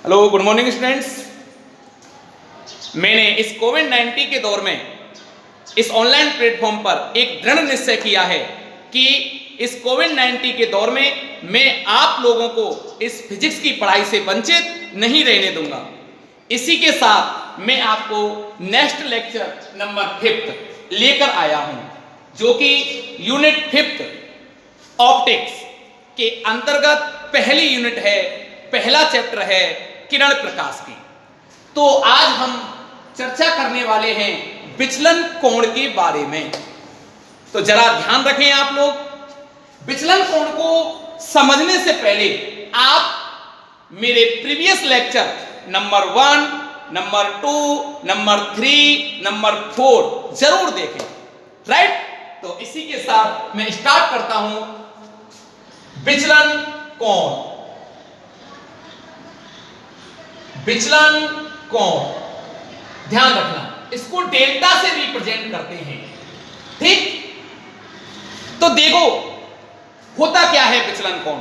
Hello, good morning students. मैंने इस कोविड-19 के दौर में इस ऑनलाइन प्लेटफॉर्म पर एक दृढ़ निश्चय किया है कि इस कोविड-19 के दौर में मैं आप लोगों को इस फिजिक्स की पढ़ाई से वंचित नहीं रहने दूंगा। इसी के साथ मैं आपको नेक्स्ट लेक्चर नंबर 5 लेकर आया हूं, जो कि यूनिट 5 ऑप्टिक्स के अंतर्गत पहली यूनिट है, पहला चैप्टर है किरण प्रकाश की। तो आज हम चर्चा करने वाले हैं विचलन कोण के बारे में। तो जरा ध्यान रखें आप लोग, विचलन कोण को समझने से पहले आप मेरे previous lecture number 1, number 2, number 3, number 4 जरूर देखें, राइट। तो इसी के साथ मैं स्टार्ट करता हूं। विचलन कोण, विचलन कोण ध्यान रखना, इसको डेल्टा से रिप्रेजेंट करते हैं, ठीक। तो देखो होता क्या है विचलन कोण,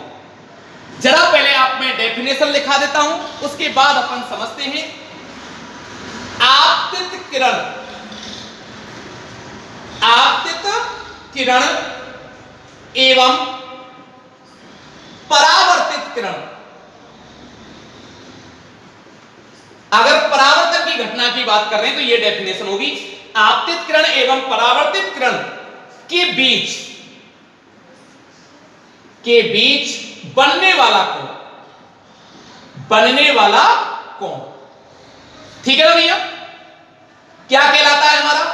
जरा पहले आप मैं डेफिनेशन लिखा देता हूं, उसके बाद अपन समझते हैं। आपतित किरण, आपतित किरण एवं परावर्तित किरण। अगर परावर्तन की घटना की बात कर रहे हैं तो यह डेफिनेशन होगी, आपतित किरण एवं परावर्तित किरण के बीच बनने वाला कोण, बनने वाला कोण, ठीक है ना भैया। क्या कहलाता है हमारा?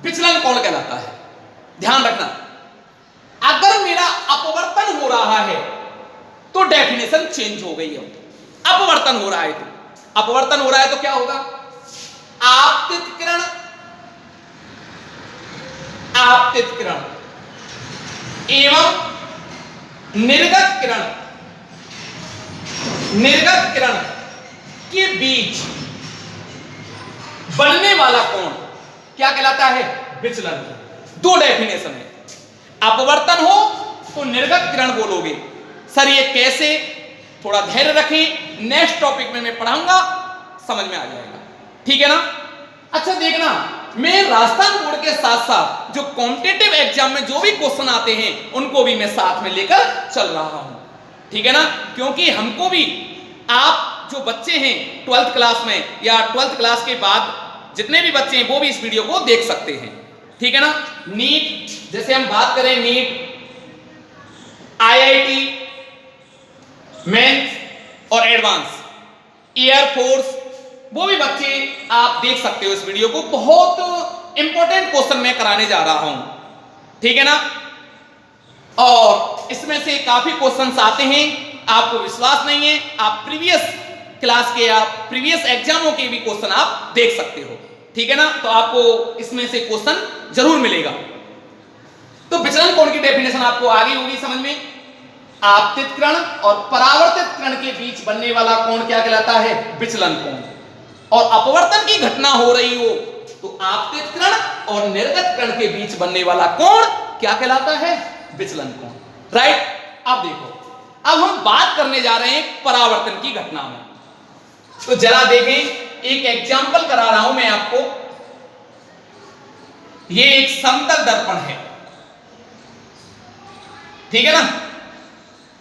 विचलन कोण कहलाता है। ध्यान रखना, अगर मेरा अपवर्तन हो रहा है तो डेफिनेशन चेंज हो गई है। अपवर्तन हो रहा है तो, अपवर्तन हो रहा है तो क्या होगा? आपतित किरण, आपतित किरण एवं निर्गत किरण, निर्गत किरण के बीच बनने वाला कोण क्या कहलाता है? विचलन। दो डेफिनेशन है, अपवर्तन हो तो निर्गत किरण बोलोगे। सर ये कैसे? थोड़ा धैर्य रखें, नेक्स्ट टॉपिक में मैं पढ़ाऊंगा, समझ में आ जाएगा, ठीक है ना। अच्छा देखना, मैं राजस्थान बोर्ड के साथ साथ जो कॉम्पिटिटिव एग्जाम में जो भी क्वेश्चन आते हैं उनको भी मैं साथ में लेकर चल रहा हूं, ठीक है ना। क्योंकि हमको भी, आप जो बच्चे हैं 12th क्लास में या 12th क्लास के बाद जितने भी बच्चे हैं वो भी इस वीडियो को देख सकते हैं, ठीक है ना। नीट, जैसे हम बात करें नीट, IIT मेंस और एडवांस, एयरफोर्स, वो भी बच्चे आप देख सकते हो इस वीडियो को। बहुत इंपॉर्टेंट क्वेश्चन मैं कराने जा रहा हूं, ठीक है ना। और इसमें से काफी क्वेश्चंस आते हैं, आपको विश्वास नहीं है, आप प्रीवियस क्लास के, आप प्रीवियस एग्जामों के भी क्वेश्चन आप देख सकते हो, ठीक है ना। तो आपको इसमें से क्वेश्चन जरूर मिलेगा। तो विचलन कोण की डेफिनेशन आपको आ गई होगी समझ में। आपतित किरण और परावर्तित किरण के बीच बनने वाला कोण क्या कहलाता है? विचलन कोण। और अपवर्तन की घटना हो रही हो तो आपतित किरण और निर्गत किरण के बीच बनने वाला कोण क्या कहलाता है? विचलन कोण, राइट। अब देखो, अब हम बात करने जा रहे हैं परावर्तन की घटना में। तो जरा देखें, एक एग्जाम्पल करा रहा हूं मैं आपको। ये एक समतल दर्पण है, ठीक है ना,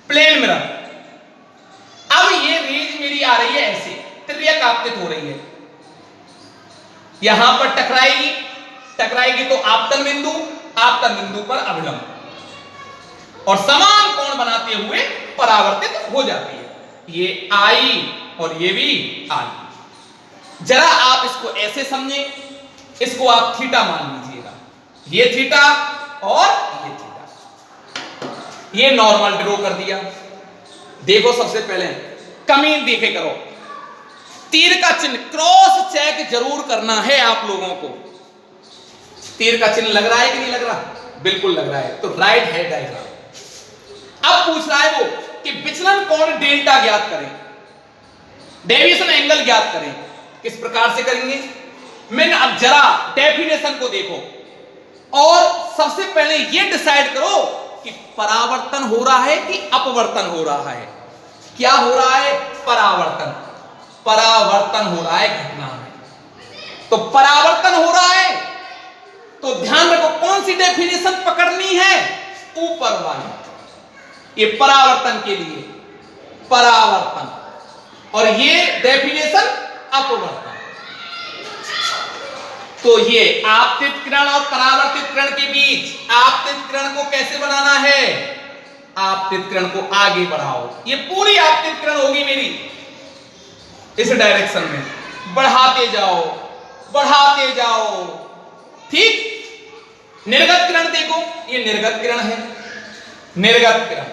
प्लेन मिरर। अब ये रेज मेरी आ रही है ऐसे, तिर्यक आपतित हो रही है, यहां पर टकराएगी, टकराएगी तो आपतन बिंदु, आपतन बिंदु पर अभिलंब, और समान कोण बनाते हुए परावर्तित हो जाती है। ये आई और ये भी आई। जरा आप इसको ऐसे समझें, इसको आप थीटा मान लीजिएगा, ये थीटा और ये थीटा, ये नॉर्मल ड्रॉ कर दिया। देखो सबसे पहले कमी देखे करो, तीर का चिन्ह, क्रॉस चेक जरूर करना है आप लोगों को। तीर का चिन्ह लग रहा है कि नहीं लग रहा? बिल्कुल लग रहा है। तो राइट है डायग्राम। अब पूछ रहा है वो कि विचलन कोण डेल्टा ज्ञात करें, डेविएशन एंगल ज्ञात करें। किस प्रकार से करेंगे? मैंने अब जरा डेफिनेशन को देखो और सबसे पहले ये डिसाइड करो कि परावर्तन हो रहा है कि अपवर्तन हो रहा है। क्या हो रहा है? परावर्तन। परावर्तन हो रहा है घटना में। तो परावर्तन हो रहा है तो ध्यान रखो कौन सी डेफिनेशन पकड़नी है, ऊपर वाली। ये परावर्तन के लिए परावर्तन, और ये डेफिनेशन अपवर्तन। तो ये आपतित किरण और परावर्तित किरण के बीच आपतित किरण को कैसे बनाना है, आपतित किरण को आगे बढ़ाओ। ये पूरी आपतित किरण होगी मेरी इस डायरेक्शन में, बढ़ाते जाओ बढ़ाते जाओ, ठीक। निर्गत किरण देखो, ये निर्गत किरण है, निर्गत किरण।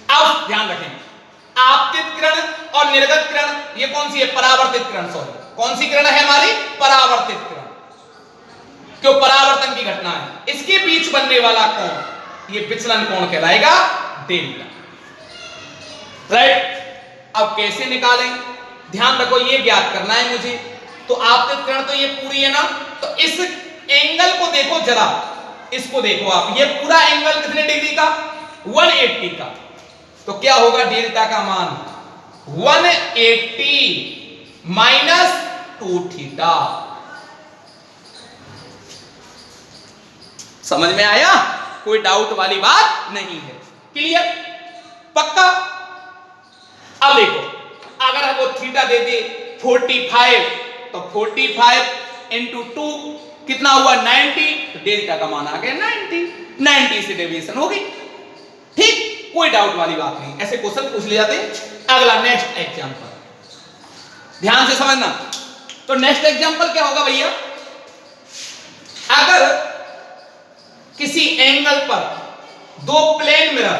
अब ध्यान रखें, आपतित किरण और निर्गत किरण ये कौन सी है, परावर्तित किरण। सॉरी, कौन सी किरण है हमारी, परावर्तित किरण, क्यों, परावर्तन की घटना है। इसके बीच बनने वाला कोण, ये विचलन कोण कहलाएगा डेल्टा, राइट। अब कैसे निकालें, ध्यान रखो ये ज्ञात करना है मुझे। तो आपतित किरण तो ये पूरी है ना, तो इस एंगल को देखो जरा, इसको देखो आप, ये पूरा एंगल कितने डिग्री का, 180 का। तो क्या होगा डेल्टा का मान 180 माइनस 2 थीटा। समझ में आया, कोई डाउट वाली बात नहीं है, क्लियर, पक्का। अब देखो अगर हम वो थीटा दे दे 45, तो 45 इंटू 2 कितना हुआ 90, तो डेल्टा का मान आ गया 90 से डेविएशन होगी, ठीक, कोई डाउट वाली बात नहीं। ऐसे क्वेश्चन पूछ ले जाते हैं। अगला नेक्स्ट एग्जांपल, ध्यान से समझना। तो नेक्स्ट एग्जांपल क्या होगा भैया, अगर किसी एंगल पर दो प्लेन मिरर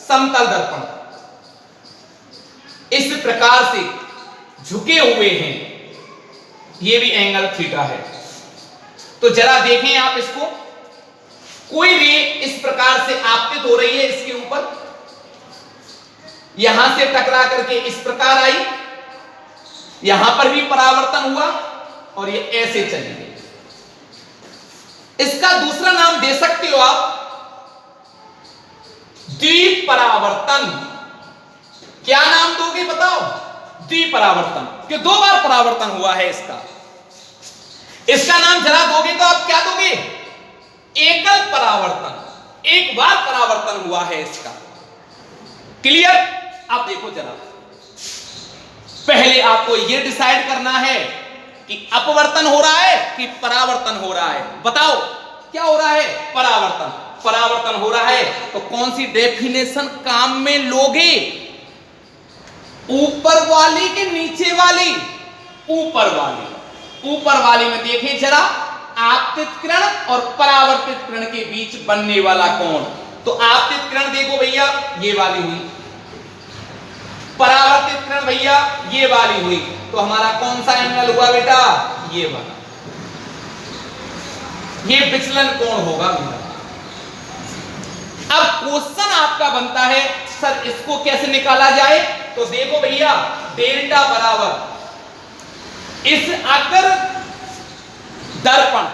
समतल दर्पण इस प्रकार से झुके हुए हैं, ये भी एंगल थीटा है, तो जरा देखें आप इसको, कोई रे इस प्रकार से आपतित हो रही है इसके ऊपर, यहां से टकरा करके इस प्रकार आई, यहां पर भी परावर्तन हुआ और ये ऐसे चली गई। इसका दूसरा नाम दे सकते हो आप द्विपरावर्तन। क्या नाम दोगे बताओ, द्विपरावर्तन, क्यों दो बार परावर्तन हुआ है इसका। इसका नाम जरा दोगे तो आप क्या दोगे, एकल परावर्तन, एक बार परावर्तन हुआ है इसका, क्लियर। आप देखो जरा, पहले आपको यह डिसाइड करना है कि अपवर्तन हो रहा है कि परावर्तन हो रहा है, बताओ क्या हो रहा है, परावर्तन। परावर्तन हो रहा है तो कौन सी डेफिनेशन काम में लोगे, ऊपर वाली कि नीचे वाली, ऊपर वाली। ऊपर वाली में देखें जरा, आपतित किरण और परावर्तित किरण के बीच बनने वाला कोण। तो आपतित किरण देखो भैया ये वाली हुई, परावर्तित किरण भैया ये वाली हुई, तो हमारा कौन सा एंगल हुआ बेटा, ये वाला, ये विचलन कोण होगा मेरा। अब क्वेश्चन आपका बनता है सर इसको कैसे निकाला जाए, तो देखो भैया डेल्टा बराबर इस अगर दर्पण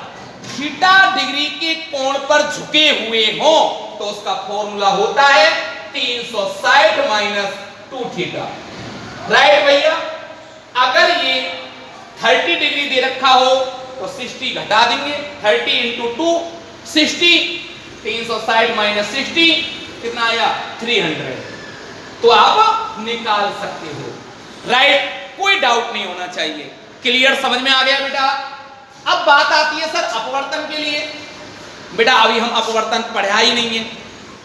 थीटा डिग्री के कोण पर झुके हुए हो तो उसका फॉर्मूला होता है 360 माइनस 2 थीटा, राइट भैया। अगर ये 30 डिग्री दे रखा हो तो 60 घटा देंगे, 30 इंटू 2 60, 360 माइनस 60 कितना आया 300, तो आप निकाल सकते हो, राइट। कोई डाउट नहीं होना चाहिए, क्लियर, समझ में आ गया बेटा। अब बात आती है सर अपवर्तन के लिए, बेटा अभी हम अपवर्तन पढ़ा ही नहीं है,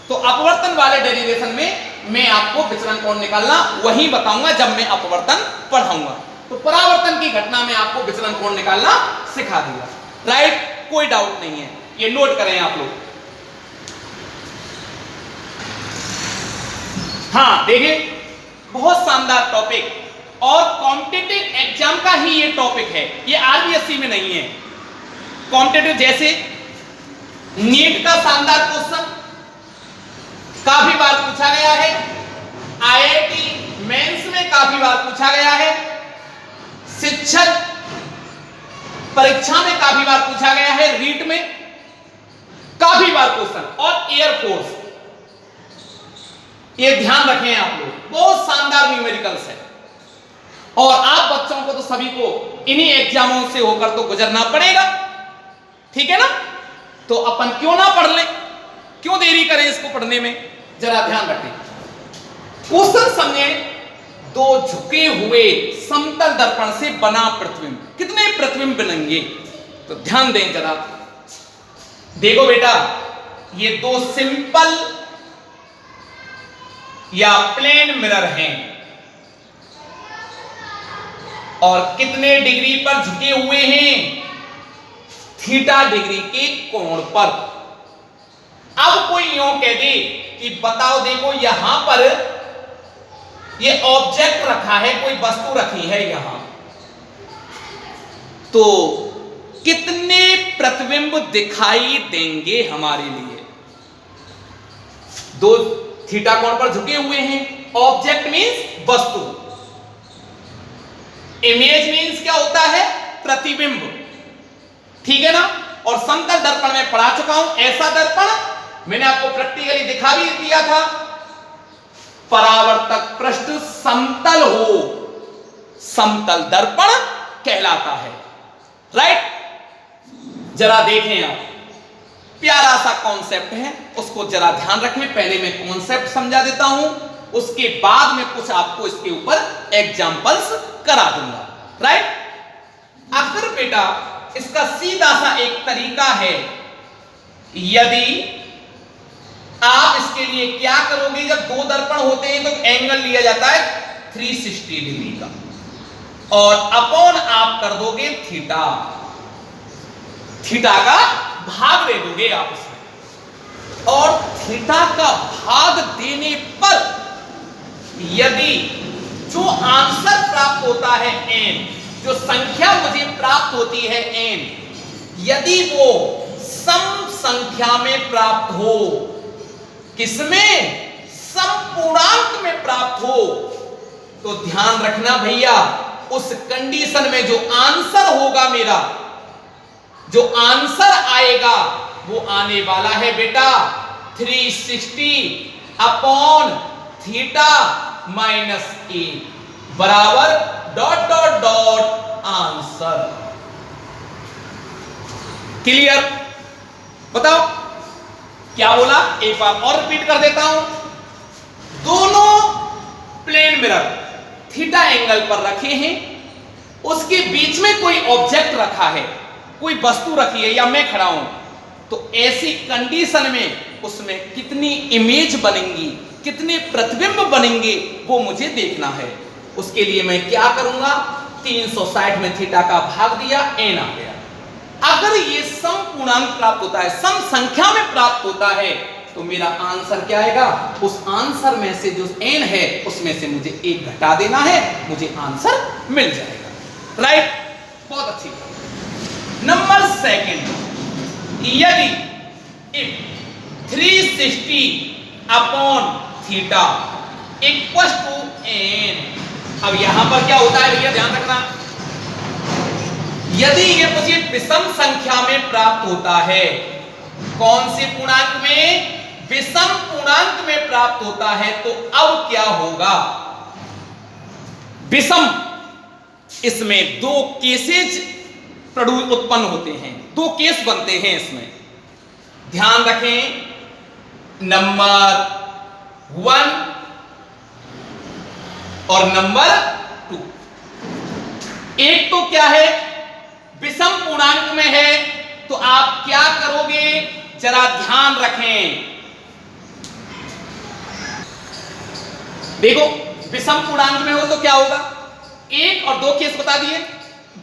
तो अपवर्तन वाले डेरिवेशन में मैं आपको विचलन कोण निकालना वही बताऊंगा जब मैं अपवर्तन पढ़ाऊंगा। तो परावर्तन की घटना में आपको विचलन कोण निकालना सिखा दिया, राइट, कोई डाउट नहीं है, ये नोट करें आप लोग। हाँ देखिए बहुत शानदार टॉपिक और कॉम्पिटिटिव एग्जाम का ही ये टॉपिक है, ये आरबीएससी में नहीं है। कॉम्पिटिटिव जैसे नीट का शानदार क्वेश्चन काफी बार पूछा गया है, आईआईटी मेंस में काफी बार पूछा गया है, शिक्षक परीक्षा में काफी बार पूछा गया है, रीट में काफी बार क्वेश्चन, और एयरफोर्स, ये ध्यान रखें आप लोग। बहुत शानदार न्यूमेरिकल्स है और आप बच्चों को तो सभी को इन्हीं एग्जामों से होकर तो गुजरना पड़ेगा, ठीक है ना। तो अपन क्यों ना पढ़ लें, क्यों देरी करें इसको पढ़ने में, जरा ध्यान रखें। क्वेश्चन समझे। दो झुके हुए समतल दर्पण से बना प्रतिबिंब, कितने प्रतिबिंब बनेंगे, तो ध्यान दें जरा। देखो बेटा, ये दो सिंपल या प्लेन मिरर हैं और कितने डिग्री पर झुके हुए हैं, थीटा डिग्री के कोण पर। अब कोई यूं कह दे कि बताओ, देखो यहां पर ये ऑब्जेक्ट रखा है, कोई वस्तु रखी है यहां, तो कितने प्रतिबिंब दिखाई देंगे हमारे लिए। दो थीटा कोण पर झुके हुए हैं, ऑब्जेक्ट मींस वस्तु, इमेज मींस क्या होता है, प्रतिबिंब, ठीक है ना। और समतल दर्पण में पढ़ा चुका हूं, ऐसा दर्पण मैंने आपको प्रैक्टिकली दिखा भी दिया था, परावर्तक पृष्ठ समतल हो, समतल दर्पण कहलाता है, राइट। जरा देखें आप, प्यारा सा कॉन्सेप्ट है, उसको जरा ध्यान रखें। पहले मैं कॉन्सेप्ट समझा देता हूं, उसके बाद में कुछ आपको इसके ऊपर एग्जांपल्स करा दूंगा, राइट। अगर बेटा इसका सीधा सा एक तरीका है, यदि आप इसके लिए क्या करोगे, जब दो दर्पण होते हैं तो एंगल लिया जाता है 360 डिग्री का और अपॉन आप कर दोगे थीटा, थीटा का भाग दे दोगे आप इसमें, और थीटा का भाग देने पर यदि जो आंसर प्राप्त होता है n, जो संख्या मुझे प्राप्त होती है n, यदि वो सम संख्या में प्राप्त हो, किसमें, समपूर्णांक में प्राप्त हो, तो ध्यान रखना भैया, उस कंडीशन में जो आंसर होगा मेरा, जो आंसर आएगा वो आने वाला है बेटा 360 अपॉन थीटा माइनस ए बराबर dot dot dot answer. Clear? बताओ क्या बोला, एक बार और रिपीट कर देता हूं। दोनों प्लेन मिरर थीटा एंगल पर रखे हैं, उसके बीच में कोई ऑब्जेक्ट रखा है, कोई वस्तु रखी है, या मैं खड़ा हूं, तो ऐसी कंडीशन में उसमें कितनी इमेज बनेंगी, कितने प्रतिबिंब बनेंगे, वो मुझे देखना है। उसके लिए मैं क्या करूंगा, 360 में थीटा का भाग दिया, n आ गया। अगर ये सम पूर्णांक प्राप्त होता है, सम संख्या में प्राप्त होता है, तो मेरा आंसर क्या आएगा, उस आंसर में से जो n है उसमें से मुझे 1 घटा देना है, मुझे आंसर मिल जाएगा, राइट। बहुत अच्छी। नंबर सेकंड, यदि if 360 upon theta equal to n, अब यहां पर क्या होता है भैया, ध्यान रखना, यदि ये मुझे विषम संख्या में प्राप्त होता है, कौन से पूर्णांक में, विषम पूर्णांक में प्राप्त होता है, तो अब क्या होगा, विषम, इसमें दो केसेज उत्पन्न होते हैं, दो केस बनते हैं इसमें, ध्यान रखें। नंबर 1 और नंबर 2, एक तो क्या है, विषम पूर्णांक में है, तो आप क्या करोगे, जरा ध्यान रखें। देखो विषम पूर्णांक में हो तो क्या होगा, 1 और 2 केस बता दिए,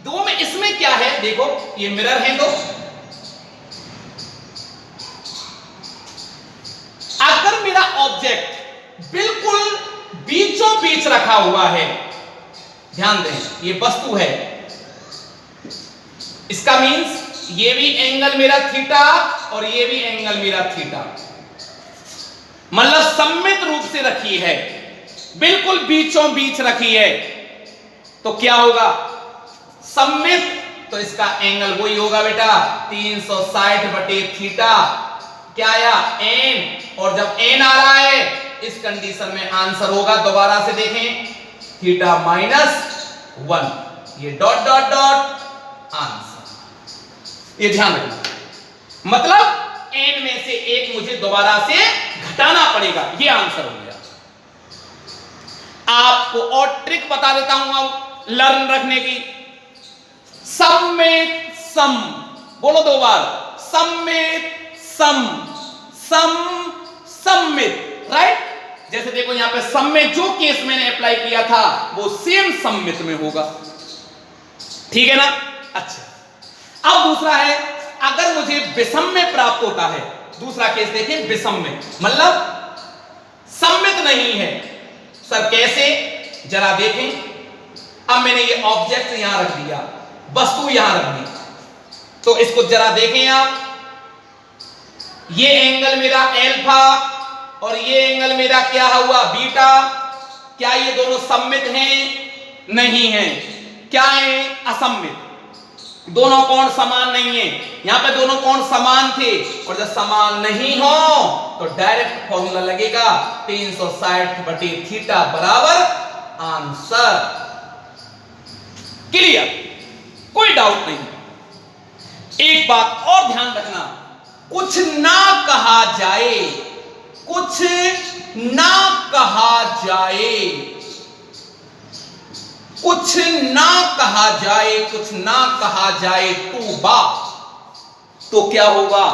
2 में इसमें क्या है, देखो ये मिरर है दो, अगर मेरा ऑब्जेक्ट बिल्कुल बीचों बीच रखा हुआ है, ध्यान दें ये वस्तु है, इसका मींस ये भी एंगल मेरा थीटा और ये भी एंगल मेरा थीटा, मतलब सममित रूप से रखी है, बिल्कुल बीचों बीच रखी है, तो क्या होगा, सममित, तो इसका एंगल वही होगा बेटा 360 बटे थीटा, क्या आया n, और जब n आ रहा है इस कंडीशन में आंसर होगा, दोबारा से देखें, थीटा -1, ये डॉट डॉट डॉट आंसर। ये ध्यान रखना, मतलब n में से एक मुझे दोबारा से घटाना पड़ेगा, ये आंसर हो गया। आपको और ट्रिक बता देता हूं अब लर्न रखने की। सम्मित सम, बोलो दो बार, सम्मित सम, सम सम्मित, राइट। जैसे देखो यहां पे सम में जो केस मैंने अप्लाई किया था वो सेम सम्मित में होगा, ठीक है ना। अच्छा, अब दूसरा है, अगर मुझे विषम में प्राप्त होता है, दूसरा केस देखें, विषम में मतलब सम्मित नहीं है। सर कैसे, जरा देखें। अब मैंने ये ऑब्जेक्ट यहां रख दिया, वस्तु यहां रख दी, तो इसको जरा देखें आप। ये एंगल मेरा अल्फा और ये एंगल मेरा क्या हुआ, बीटा। क्या ये दोनों सम्मित हैं? नहीं है। क्या है? असम्मित। दोनों कोण समान नहीं है। यहां पे दोनों कोण समान थे, और जब समान नहीं हो तो डायरेक्ट फॉर्मूला लगेगा 360/θ बराबर आंसर। क्लियर, कोई डाउट नहीं। एक बात और ध्यान रखना, कुछ ना कहा जाए, कुछ ना कहा जाए, कुछ ना कहा जाए, कुछ ना कहा जाए टू बा, तो क्या होगा?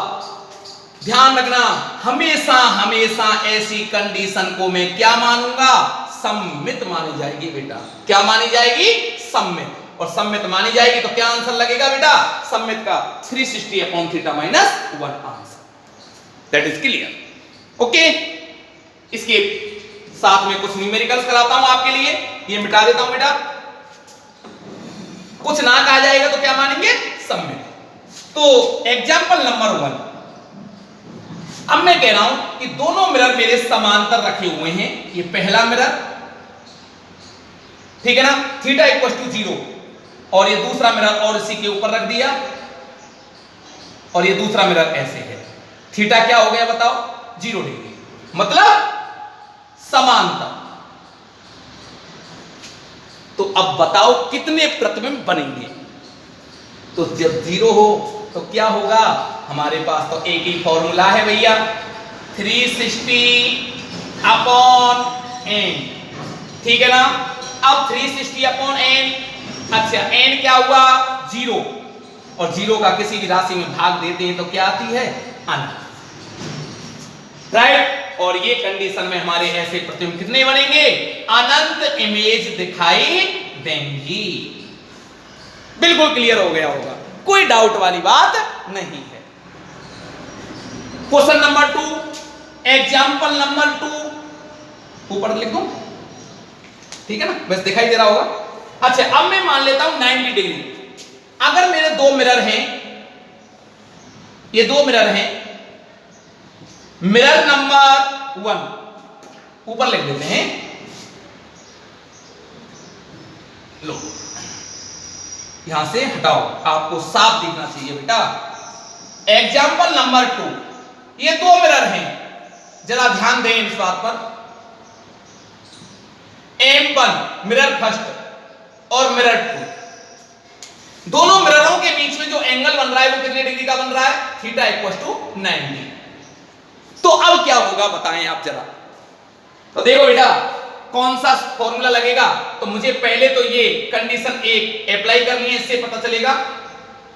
ध्यान रखना, हमेशा हमेशा ऐसी कंडीशन को मैं क्या मानूंगा? सम्मित मानी जाएगी बेटा। क्या मानी जाएगी? सम्मित। और सम्मित मानी जाएगी तो क्या आंसर लगेगा बेटा? सम्मित का 360/θ -1 answer. That is clear. Okay, इसके साथ में कुछ न्यूमेरिकल्स कराता हूं आपके लिए, ये मिटा देता हूं बेटा। कुछ ना कहा जाएगा तो क्या मानेंगे? सम्मित। तो एग्जाम्पल नंबर 1, अब मैं कह रहा हूं कि दोनों मिरर मेरे समांतर रखे हुए हैं। ये पहला मिरर, ठीक है ना, थीटा = 0, और ये दूसरा मिरर और इसी के ऊपर रख दिया, और ये दूसरा मिरर ऐसे है। थीटा क्या हो गया बताओ? 0 डिग्री, मतलब समांतर। तो अब बताओ कितने प्रतिबिंब बनेंगे? तो जब 0 हो तो क्या होगा? हमारे पास तो एक ही फॉर्मूला है भैया, 360/n, ठीक है ना। अब 360/n, अच्छा n क्या हुआ? 0, और 0 का किसी भी राशि में भाग देते हैं तो क्या आती है? अनंत, राइट। और ये कंडीशन में हमारे ऐसे प्रतिबिंब कितने बनेंगे? अनंत इमेज दिखाई देंगी। बिल्कुल क्लियर हो गया होगा, कोई डाउट वाली बात नहीं है। क्वेश्चन नंबर 2, एग्जाम्पल नंबर 2 ऊपर लिख दूं, ठीक है ना, बस दिखाई दे रहा होगा। अच्छा, अब मैं मान लेता हूं 90 डिग्री। अगर मेरे दो मिरर हैं, ये दो मिरर हैं, मिरर नंबर 1 ऊपर लिख देते हैं, लो यहां से हटाओ, आपको साफ दिखना चाहिए बेटा। एग्जाम्पल नंबर 2, ये दो मिरर हैं, जरा ध्यान दें इस बात पर। M1 मिरर फर्स्ट और मिरर 2, दोनों मिररों के बीच में जो एंगल बन रहा है वो कितने डिग्री का बन रहा है? थीटा = 90। तो अब क्या होगा बताएं आप जरा। तो देखो बेटा, कौन सा फॉर्मूला लगेगा? तो मुझे पहले तो ये कंडीशन 1 अप्लाई करनी है, इससे पता चलेगा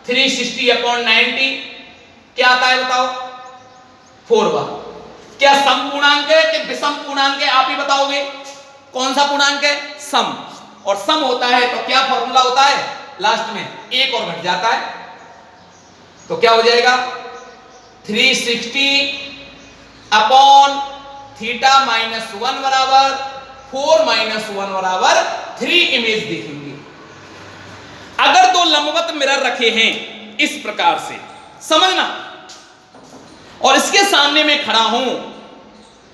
360/90 क्या आता है बताओ? 4 बार। क्या सम पूर्णांक है कि विषम पूर्णांक है? आप ही बताओगे कौन सा पूर्णांक है? सम। और सम होता है तो क्या फॉर्मूला होता है? लास्ट में 1 और घट जाता है, तो क्या हो जाएगा? 360/θ -1 बराबर 4 - 1 बराबर 3 इमेज देखेंगे। अगर दो लंबवत मिरर रखे हैं इस प्रकार से, समझना, और इसके सामने मैं खड़ा हूं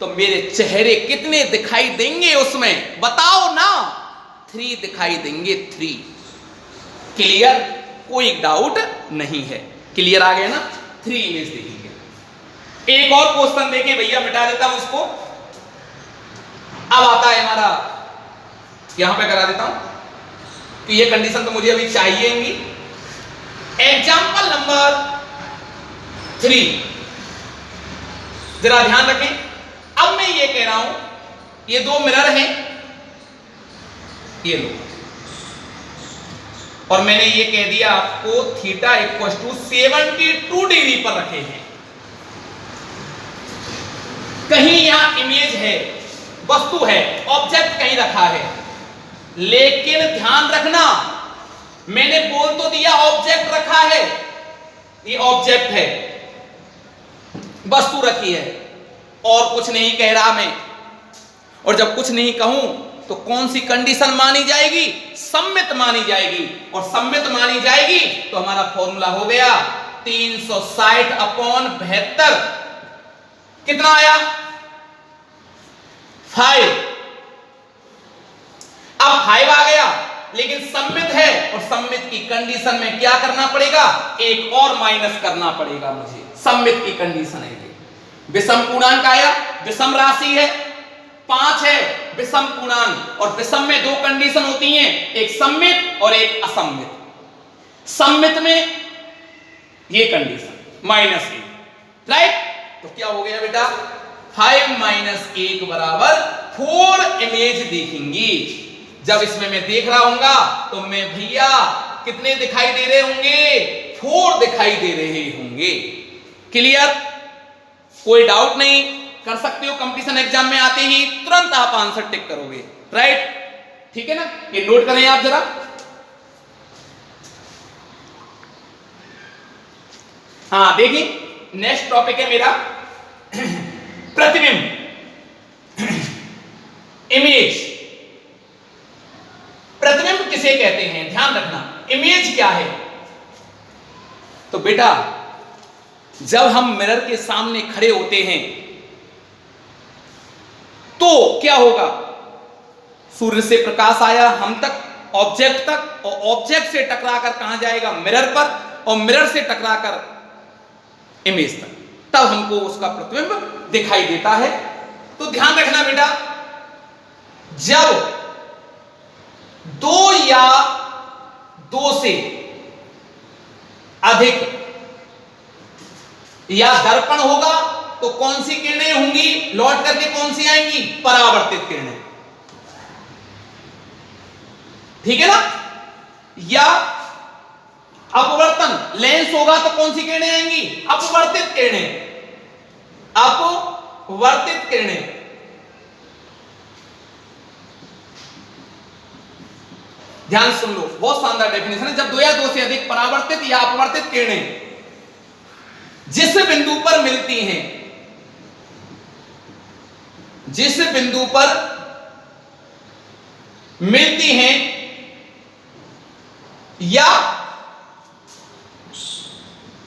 तो मेरे चेहरे कितने दिखाई देंगे उसमें? बताओ ना। 3 दिखाई देंगे, 3। क्लियर, कोई डाउट नहीं है। क्लियर आ गया ना? 3 इमेज देखेंगे। एक और क्वेश्चन देखिए भैया, मिटा देता हूं इसको। अब आता है हमारा, यहां पे करा देता हूं कि ये कंडीशन तो मुझे अभी चाहिए ही। एग्जाम्पल नंबर 3, जरा ध्यान रखें। अब मैं ये कह रहा हूं, ये दो मिरर हैं, ये लो, और मैंने ये कह दिया आपको थीटा इक्वल टू 72 डिग्री पर रखे हैं। कहीं यहां इमेज है, वस्तु है, ऑब्जेक्ट कहीं रखा है, लेकिन ध्यान रखना मैंने बोल तो दिया ऑब्जेक्ट रखा है, ये ऑब्जेक्ट है, वस्तु रखी है, और कुछ नहीं कह रहा मैं। और जब कुछ नहीं कहूं तो कौन सी कंडीशन मानी जाएगी? सम्मित मानी जाएगी, और सम्मित मानी जाएगी तो हमारा फॉर्मूला हो गया 360/72। कितना आया? 5। अब 5 आ गया, लेकिन सम्मित है, और सम्मित की कंडीशन में क्या करना पड़ेगा? एक और माइनस करना पड़ेगा मुझे। सम्मित की कंडीशन है ये। विषम पूर्णांक आया, विषम राशि है, 5 है, विषम पूर्णांक, और विषम में दो कंडीशन होती हैं, एक सम्मित और एक असम्मित। सम्मित में ये कंडीशन -1, राइट? तो क्या हो गया बेटा? 5 - 1 बराबर 4 इमेज दिखेंगी। जब इसमें मैं देख रहा हूंगा तो मैं भैया कितने दिखाई दे रहे होंगे? 4 दिखाई दे रहे होंगे। क्लियर? कोई डाउट नहीं, कर सकते हो। कंपटीशन एग्जाम में आते ही तुरंत आप आंसर टिक करोगे, राइट? ठीक है ना? ये नोट करें आप जरा। हाँ देखिए, नेक्स्ट टॉपिक है मेरा प्रतिबिंब, इमेज। प्रतिबिंब किसे कहते हैं? ध्यान रखना, इमेज क्या है? तो बेटा जब हम मिरर के सामने खड़े होते हैं तो क्या होगा? सूर्य से प्रकाश आया हम तक, ऑब्जेक्ट तक, और ऑब्जेक्ट से टकराकर कहां जाएगा? मिरर पर, और मिरर से टकराकर इमेज तक, तब हमको उसका प्रतिबिंब दिखाई देता है। तो ध्यान रखना बेटा, जब 2 या 2 से अधिक या दर्पण होगा तो कौन सी किरणें होंगी? लौट करके कौन सी आएंगी? परावर्तित किरणें। ठीक है ना? या अपवर्तन, लेंस होगा तो कौन सी किरणें आएंगी? अपवर्तित किरणें। अपवर्तित किरणें। ध्यान सुन लो, बहुत शानदार डेफिनेशन है। जब 2 या 2 से अधिक परावर्तित या अपवर्तित किरणें जिस बिंदु पर मिलती हैं, जिस बिंदु पर मिलती हैं या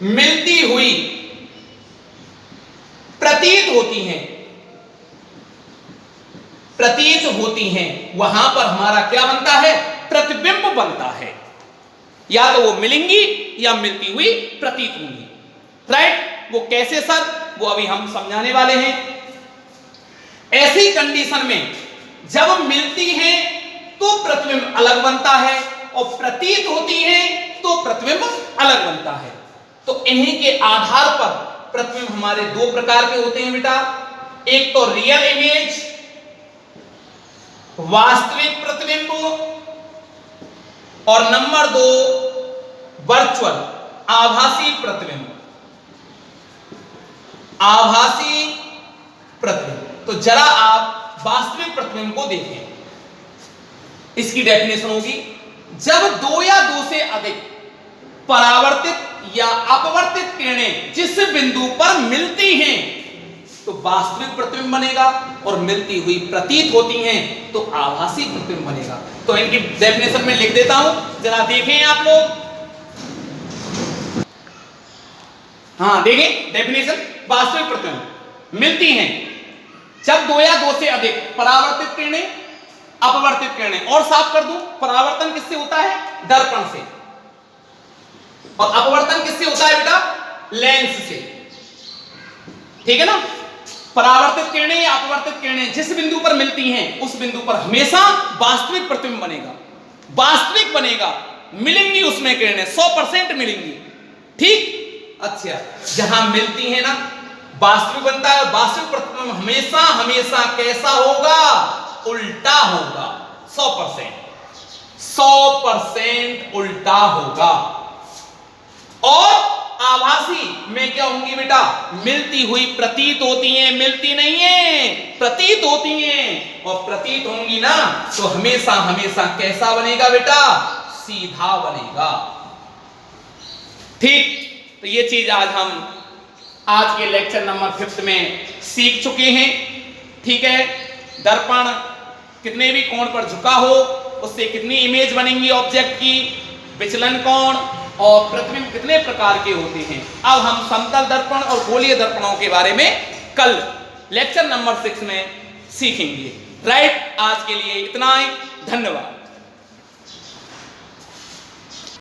मिलती हुई प्रतीत होती हैं, वहां पर हमारा क्या बनता है? प्रतिबिंब बनता है। या तो वो मिलेंगी या मिलती हुई प्रतीत होंगी, राइट? वो कैसे सर? वो अभी हम समझाने वाले हैं। ऐसी कंडीशन में जब मिलती हैं तो प्रतिबिंब अलग बनता है, और प्रतीत होती हैं तो प्रतिबिंब अलग बनता है। तो इन्हीं के आधार पर प्रतिबिंब हमारे 2 प्रकार के होते हैं बेटा। एक तो रियल इमेज, वास्तविक प्रतिबिंब, और नंबर 2 वर्चुअल, आभासी प्रतिबिंब। आभासी प्रतिबिंब। तो जरा आप वास्तविक प्रतिबिंब को देखें। इसकी डेफिनेशन होगी, जब 2 या 2 से अधिक परावर्तित या अपवर्तित किरणें जिस बिंदु पर मिलती हैं तो वास्तविक प्रतिबिंब बनेगा, और मिलती हुई प्रतीत होती हैं तो आभासी प्रतिबिंब बनेगा। तो इनकी डेफिनेशन में लिख देता हूं, जरा देखें आप लोग। हाँ देखें डेफिनेशन, वास्तविक प्रतिबिंब मिलती हैं जब 2 या 2 से अधिक परावर्तित किरणें, अपवर्तित किरणें। और साफ कर दूं, परावर्तन किससे होता है? दर्पण से। और अपवर्तन किससे होता है बेटा? लेंस से। ठीक है ना? परावर्तित किरणें या अपवर्तित किरणें जिस बिंदु पर मिलती हैं उस बिंदु पर हमेशा वास्तविक प्रतिबिंब बनेगा, वास्तविक बनेगा, मिलेंगी उसमें किरणें 100% मिलेंगी। ठीक, अच्छा, जहां मिलती है ना वास्तविक बनता है, वास्तविक प्रतिबिंब हमेशा हमेशा कैसा होगा? उल्टा होगा, 100% उल्टा होगा। और आभासी में क्या होंगी बेटा? मिलती हुई प्रतीत होती हैं, मिलती नहीं है, प्रतीत होती हैं, और प्रतीत होंगी ना तो हमेशा हमेशा कैसा बनेगा बेटा? सीधा बनेगा। ठीक, तो ये चीज आज हम आज के लेक्चर नंबर 5 में सीख चुके हैं। ठीक है, दर्पण कितने भी कोण पर झुका हो उससे कितनी इमेज बनेंगी ऑब्जेक्ट की, विचलन कोण और प्रतिबिंब कितने प्रकार के होते हैं। अब हम समतल दर्पण और गोलीय दर्पणों के बारे में कल लेक्चर नंबर 6 में सीखेंगे। राइट, आज के लिए इतना ही, धन्यवाद।